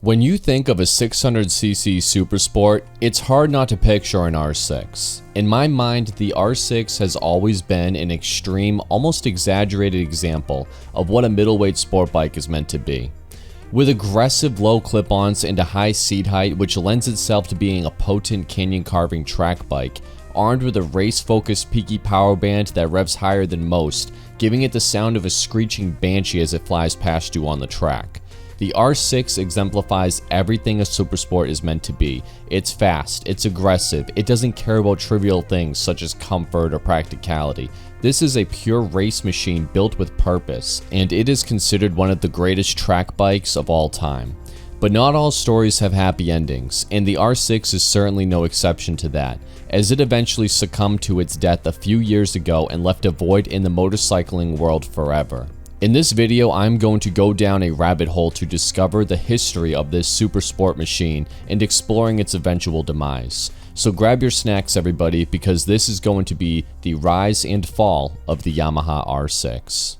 When you think of a 600cc Supersport, it's hard not to picture an R6. In my mind, the R6 has always been an extreme, almost exaggerated example of what a middleweight sport bike is meant to be. With aggressive low clip-ons and a high seat height which lends itself to being a potent canyon carving track bike, armed with a race-focused peaky power band that revs higher than most, giving it the sound of a screeching banshee as it flies past you on the track. The R6 exemplifies everything a supersport is meant to be. It's fast, it's aggressive, it doesn't care about trivial things such as comfort or practicality. This is a pure race machine built with purpose, and it is considered one of the greatest track bikes of all time. But not all stories have happy endings, and the R6 is certainly no exception to that, as it eventually succumbed to its death a few years ago and left a void in the motorcycling world forever. In this video, I'm going to go down a rabbit hole to discover the history of this super sport machine and exploring its eventual demise. So grab your snacks everybody, because this is going to be the rise and fall of the Yamaha R6.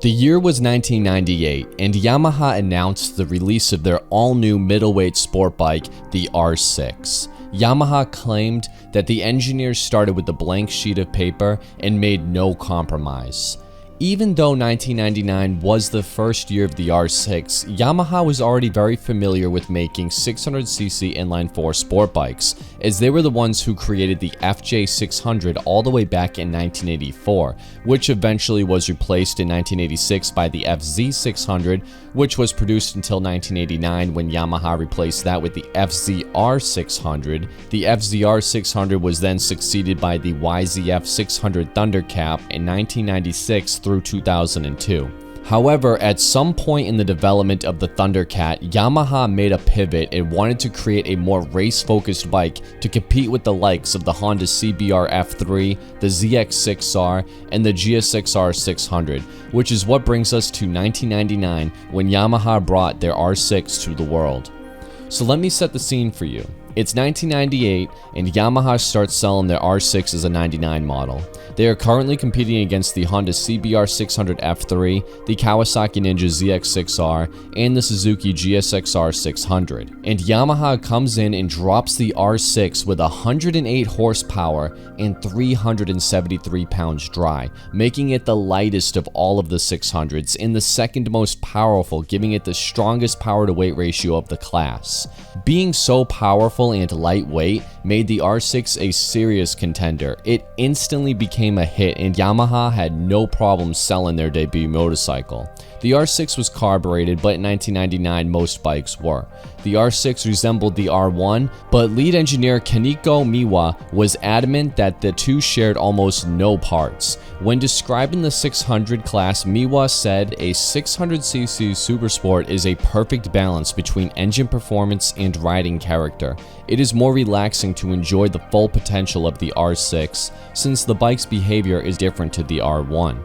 The year was 1998, and Yamaha announced the release of their all-new middleweight sport bike, the R6. Yamaha claimed that the engineers started with a blank sheet of paper and made no compromise. Even though 1999 was the first year of the R6, Yamaha was already very familiar with making 600cc inline-4 sport bikes, as they were the ones who created the FJ600 all the way back in 1984, which eventually was replaced in 1986 by the FZ600, which was produced until 1989 when Yamaha replaced that with the FZR600. The FZR600 was then succeeded by the YZF600 Thundercat in 1996 through 2002. However, at some point in the development of the Thundercat, Yamaha made a pivot and wanted to create a more race-focused bike to compete with the likes of the Honda CBR3, the ZX6R, and the GSX-R600, which is what brings us to 1999 when Yamaha brought their R6 to the world. So let me set the scene for you. It's 1998 and Yamaha starts selling their R6 as a 99 model. They are currently competing against the Honda CBR600R, the Kawasaki ZX14R, and the Suzuki GSX-R600. And Yamaha comes in and drops the R6 with 108 horsepower and 373 pounds dry, making it the lightest of all of the 600s and the second most powerful, giving it the strongest power to weight ratio of the class. Being so powerful and lightweight made the R6 a serious contender. It instantly became a hit, and Yamaha had no problem selling their debut motorcycle. The R6 was carbureted, but in 1999 most bikes were. The R6 resembled the R1, but lead engineer Kaneko Miwa was adamant that the two shared almost no parts. When describing the 600 class, Miwa said a 600cc Supersport is a perfect balance between engine performance and riding character. It is more relaxing to enjoy the full potential of the R6, since the bike's behavior is different to the R1.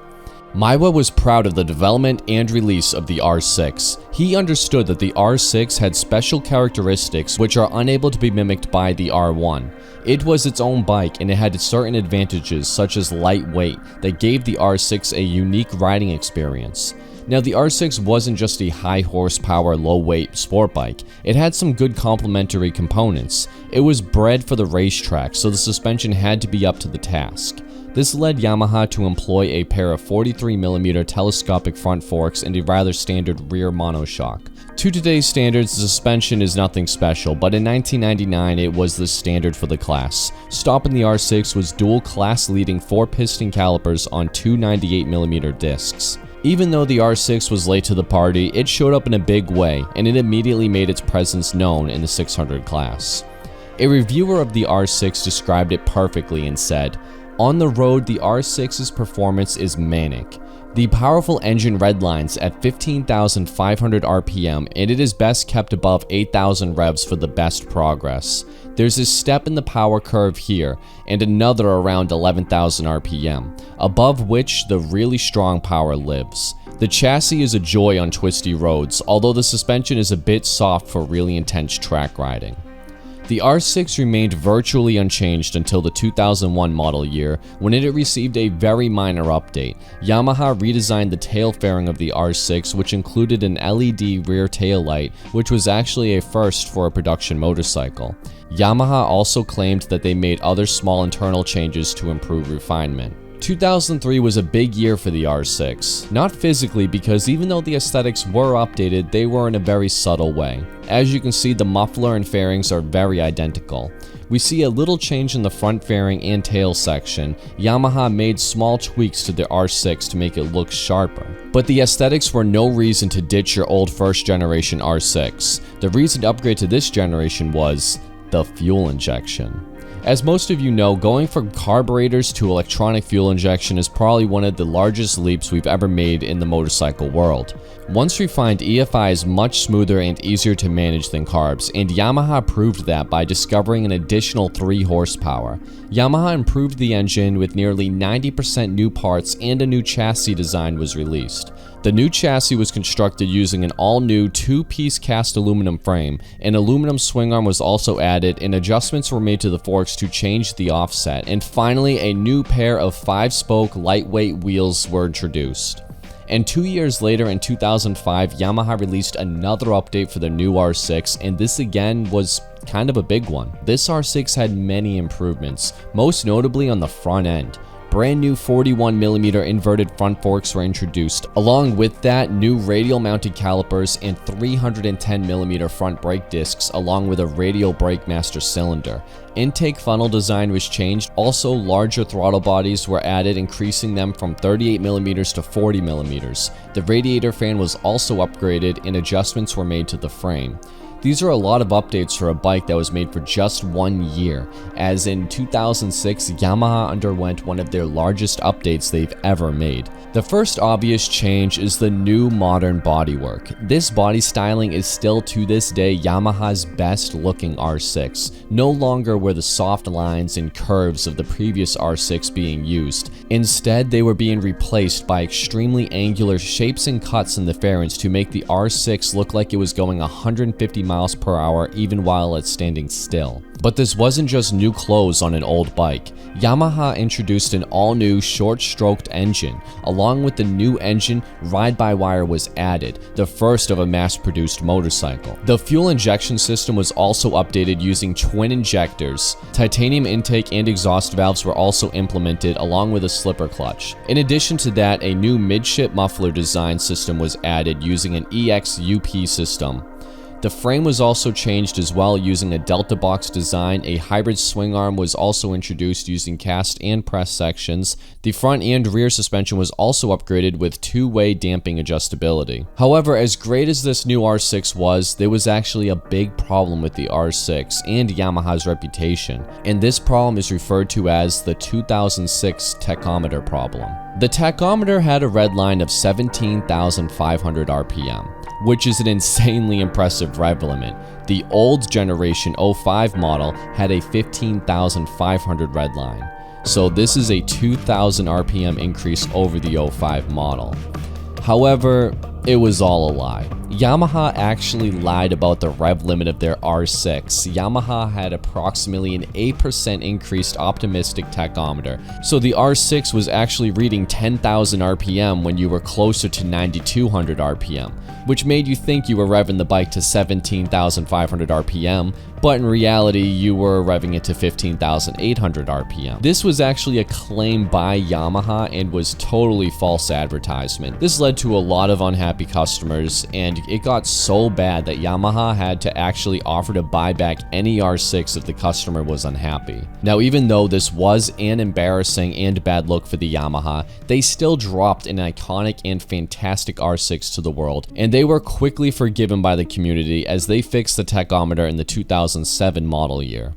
Miwa was proud of the development and release of the R6. He understood that the R6 had special characteristics which are unable to be mimicked by the R1. It was its own bike, and it had certain advantages such as lightweight that gave the R6 a unique riding experience. Now, the R6 wasn't just a high horsepower, low weight sport bike. It had some good complementary components. It was bred for the racetrack, so the suspension had to be up to the task. This led Yamaha to employ a pair of 43mm telescopic front forks and a rather standard rear monoshock. To today's standards, the suspension is nothing special, but in 1999 it was the standard for the class. Stopping the R6 was dual class-leading 4-piston calipers on two 98mm discs. Even though the R6 was late to the party, it showed up in a big way, and it immediately made its presence known in the 600 class. A reviewer of the R6 described it perfectly and said, "On the road, the R6's performance is manic. The powerful engine redlines at 15,500 RPM, and it is best kept above 8,000 revs for the best progress. There's a step in the power curve here, and another around 11,000 RPM, above which the really strong power lives. The chassis is a joy on twisty roads, although the suspension is a bit soft for really intense track riding." The R6 remained virtually unchanged until the 2001 model year, when it received a very minor update. Yamaha redesigned the tail fairing of the R6, which included an LED rear tail light, which was actually a first for a production motorcycle. Yamaha also claimed that they made other small internal changes to improve refinement. 2003 was a big year for the R6, not physically because even though the aesthetics were updated, they were in a very subtle way. As you can see, the muffler and fairings are very identical. We see a little change in the front fairing and tail section. Yamaha made small tweaks to the R6 to make it look sharper. But the aesthetics were no reason to ditch your old first generation R6. The reason to upgrade to this generation was the fuel injection. As most of you know, going from carburetors to electronic fuel injection is probably one of the largest leaps we've ever made in the motorcycle world. Once refined, EFI is much smoother and easier to manage than carbs, and Yamaha proved that by discovering an additional 3 horsepower. Yamaha improved the engine with nearly 90% new parts, and a new chassis design was released. The new chassis was constructed using an all-new 2-piece cast aluminum frame. An aluminum swing arm was also added, and adjustments were made to the forks to change the offset. And finally, a new pair of 5-spoke lightweight wheels were introduced. And 2 years later, in 2005, Yamaha released another update for the new R6, and this again was kind of a big one. This R6 had many improvements, most notably on the front end. Brand new 41mm inverted front forks were introduced. Along with that, new radial mounted calipers and 310mm front brake discs, along with a radial brake master cylinder. Intake funnel design was changed. Also, larger throttle bodies were added, increasing them from 38mm to 40mm. The radiator fan was also upgraded, and adjustments were made to the frame. These are a lot of updates for a bike that was made for just 1 year, as in 2006, Yamaha underwent one of their largest updates they've ever made. The first obvious change is the new modern bodywork. This body styling is still to this day Yamaha's best looking R6. No longer were the soft lines and curves of the previous R6 being used. Instead, they were being replaced by extremely angular shapes and cuts in the fairings to make the R6 look like it was going 150 miles per hour even while it's standing still. But this wasn't just new clothes on an old bike. Yamaha introduced an all-new short-stroked engine. Along with the new engine, ride-by-wire was added, the first of a mass-produced motorcycle. The fuel injection system was also updated using twin injectors. Titanium intake and exhaust valves were also implemented, along with a slipper clutch. In addition to that, a new midship muffler design system was added using an EXUP system. The frame was also changed as well using a delta box design. A hybrid swing arm was also introduced using cast and press sections. The front and rear suspension was also upgraded with two-way damping adjustability. However, as great as this new R6 was, there was actually a big problem with the R6 and Yamaha's reputation, and this problem is referred to as the 2006 tachometer problem. The tachometer had a red line of 17,500 RPM, which is an insanely impressive rev limit. The old generation 05 model had a 15,500 red line, so this is a 2,000 RPM increase over the 05 model. However, it was all a lie. Yamaha actually lied about the rev limit of their R6. Yamaha had approximately an 8% increased optimistic tachometer, so the R6 was actually reading 10,000 RPM when you were closer to 9,200 RPM, which made you think you were revving the bike to 17,500 RPM, but in reality, you were revving it to 15,800 RPM. This was actually a claim by Yamaha and was totally false advertisement. This led to a lot of unhappy customers, and it got so bad that Yamaha had to actually offer to buy back any R6 if the customer was unhappy. Now, even though this was an embarrassing and bad look for the Yamaha, they still dropped an iconic and fantastic R6 to the world, and they were quickly forgiven by the community as they fixed the tachometer in the 2007 model year.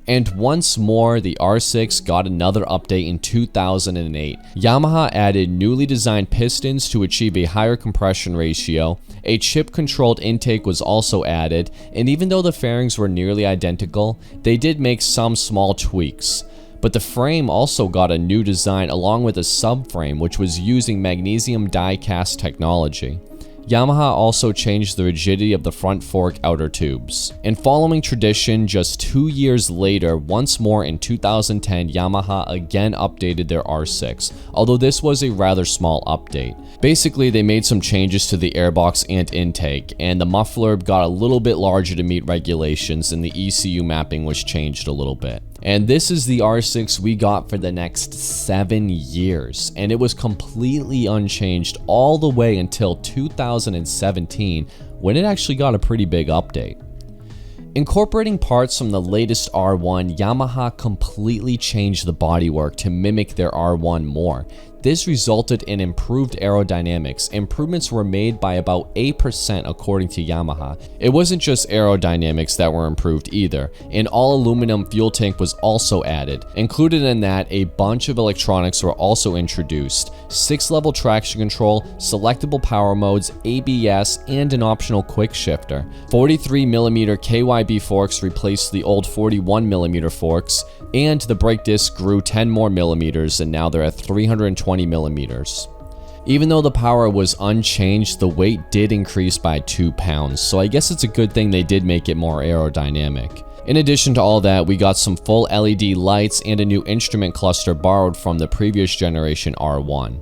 And once more, the R6 got another update in 2008. Yamaha added newly designed pistons to achieve a higher compression ratio, a chip-controlled intake was also added, and even though the fairings were nearly identical, they did make some small tweaks. But the frame also got a new design along with a subframe which was using magnesium die-cast technology. Yamaha also changed the rigidity of the front fork outer tubes. And following tradition, just 2 years later, once more in 2010, Yamaha again updated their R6, although this was a rather small update. Basically, they made some changes to the airbox and intake, and the muffler got a little bit larger to meet regulations, and the ECU mapping was changed a little bit. And this is the R6 we got for the next 7 years, and it was completely unchanged all the way until 2017, when it actually got a pretty big update. Incorporating parts from the latest R1, Yamaha completely changed the bodywork to mimic their R1 more. This resulted in improved aerodynamics. Improvements were made by about 8% according to Yamaha. It wasn't just aerodynamics that were improved either. An all-aluminum fuel tank was also added. Included in that, a bunch of electronics were also introduced. 6-level traction control, selectable power modes, ABS, and an optional quick shifter. 43mm KYB forks replaced the old 41mm forks, and the brake disc grew 10 more millimeters, and now they're at 320 millimeters. Even though the power was unchanged, the weight did increase by 2 pounds, so I guess it's a good thing they did make it more aerodynamic. In addition to all that, we got some full LED lights and a new instrument cluster borrowed from the previous generation R1.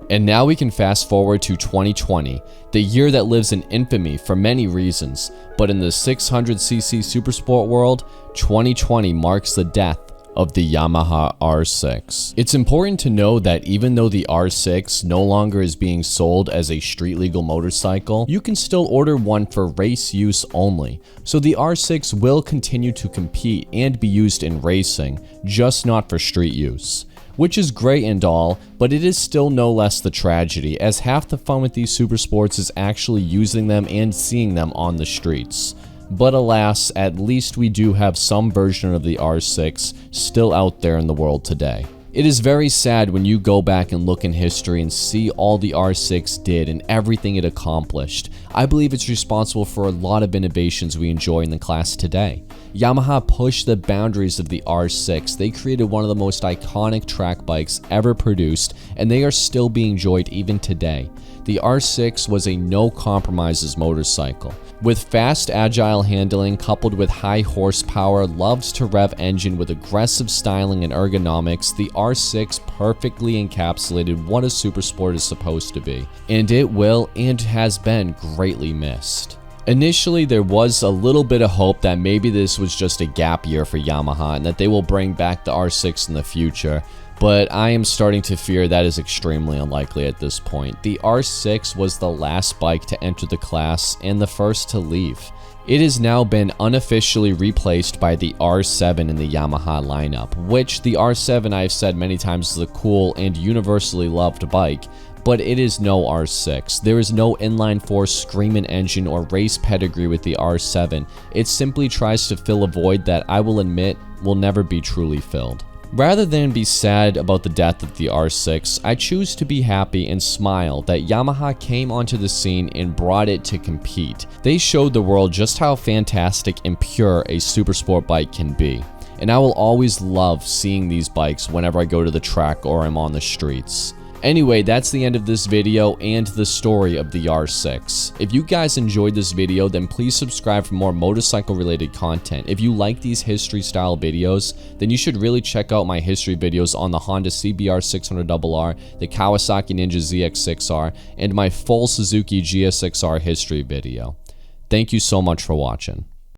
And now we can fast forward to 2020, the year that lives in infamy for many reasons, but in the 600cc supersport world, 2020 marks the death of the Yamaha R6. It's important to know that even though the R6 no longer is being sold as a street legal motorcycle, you can still order one for race use only. So the R6 will continue to compete and be used in racing, just not for street use. Which is great and all, but it is still no less the tragedy, as half the fun with these supersports is actually using them and seeing them on the streets. But alas, at least we do have some version of the R6 still out there in the world today. It is very sad when you go back and look in history and see all the R6 did and everything it accomplished. I believe it's responsible for a lot of innovations we enjoy in the class today. Yamaha pushed the boundaries of the R6. They created one of the most iconic track bikes ever produced, and they are still being enjoyed even today. The R6 was a no-compromises motorcycle. With fast, agile handling coupled with high horsepower, loves to rev engine with aggressive styling and ergonomics, the R6 perfectly encapsulated what a supersport is supposed to be. And it will and has been greatly missed. Initially, there was a little bit of hope that maybe this was just a gap year for Yamaha and that they will bring back the R6 in the future, but I am starting to fear that is extremely unlikely at this point. The R6 was the last bike to enter the class and the first to leave. It has now been unofficially replaced by the R7 in the Yamaha lineup, which the R7 I've said many times is a cool and universally loved bike, but it is no R6. There is no inline-4 screaming engine or race pedigree with the R7. It simply tries to fill a void that I will admit will never be truly filled. Rather than be sad about the death of the R6, I choose to be happy and smile that Yamaha came onto the scene and brought it to compete. They showed the world just how fantastic and pure a supersport bike can be. And I will always love seeing these bikes whenever I go to the track or I'm on the streets. Anyway, that's the end of this video and the story of the R6. If you guys enjoyed this video, then please subscribe for more motorcycle related content. If you like these history style videos, then you should really check out my history videos on the Honda CBR600RR, the Kawasaki ZX14R, and my full Suzuki GSX-R history video. Thank you so much for watching.